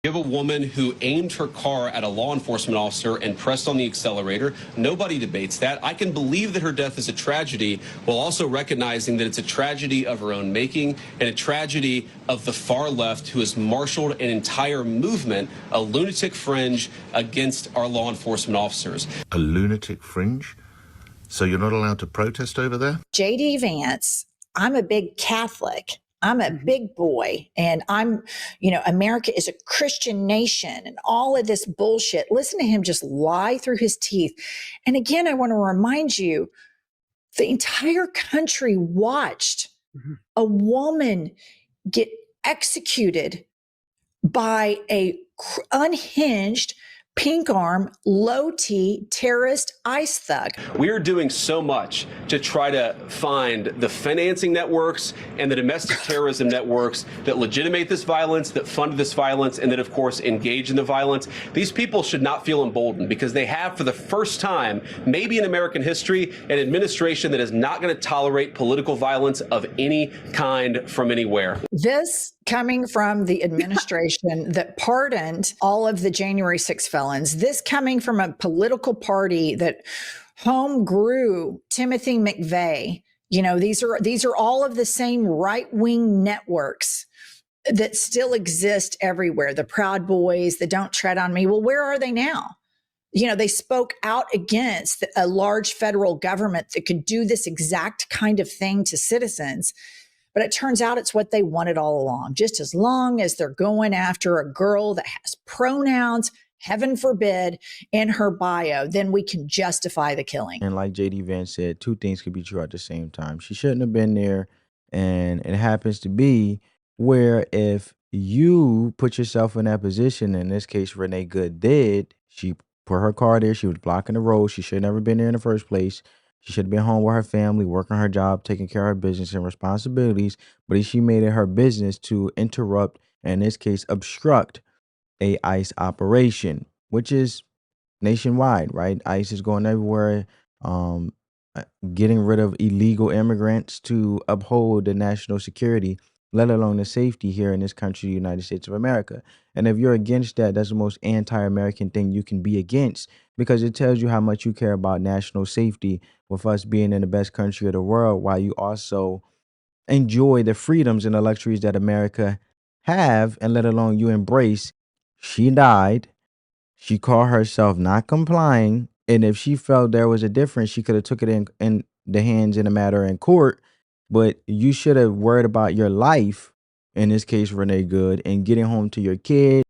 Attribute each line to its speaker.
Speaker 1: You have a woman who aimed her car at a law enforcement officer and pressed on the accelerator. Nobody debates that. I can believe that her death is a tragedy, while also recognizing that it's a tragedy of her own making and a tragedy of the far left who has marshaled an entire movement, a lunatic fringe against our law enforcement officers.
Speaker 2: A lunatic fringe? So you're not allowed to protest over there?
Speaker 3: J.D. Vance, I'm a big Catholic. I'm a big boy, and America is a Christian nation and all of this bullshit. Listen to him just lie through his teeth. And again, I want to remind you, the entire country watched a woman get executed by a unhinged, pink arm, low T terrorist ICE thug.
Speaker 1: We are doing so much to try to find the financing networks and the domestic terrorism networks that legitimate this violence, that fund this violence, and that, of course, engage in the violence. These people should not feel emboldened because they have, for the first time, maybe in American history, an administration that is not going to tolerate political violence of any kind from anywhere.
Speaker 3: This coming from the administration that pardoned all of the January 6 felons, this coming from a political party that home grew Timothy McVeigh. These are all of the same right-wing networks that still exist everywhere. The Proud Boys, the Don't Tread on Me. Well, where are they now? They spoke out against a large federal government that could do this exact kind of thing to citizens. But it turns out it's what they wanted all along. Just as long as they're going after a girl that has pronouns, heaven forbid, in her bio, then we can justify the killing.
Speaker 4: And like J.D. Vance said, two things could be true at the same time. She shouldn't have been there. And it happens to be where if you put yourself in that position, in this case, Renee Good did, she put her car there. She was blocking the road. She should have never been there in the first place. She should have been home with her family, working her job, taking care of her business and responsibilities. But she made it her business to interrupt, and in this case, obstruct a ICE operation, which is nationwide, right? ICE is going everywhere, getting rid of illegal immigrants to uphold the national security, let alone the safety here in this country, the United States of America. And if you're against that, that's the most anti-American thing you can be against, because it tells you how much you care about national safety, with us being in the best country of the world, while you also enjoy the freedoms and the luxuries that America have, and let alone you embrace. She died. She called herself not complying. And if she felt there was a difference, she could have took it in the hands in a matter in court. But you should have worried about your life, in this case, Renee Good, and getting home to your kid.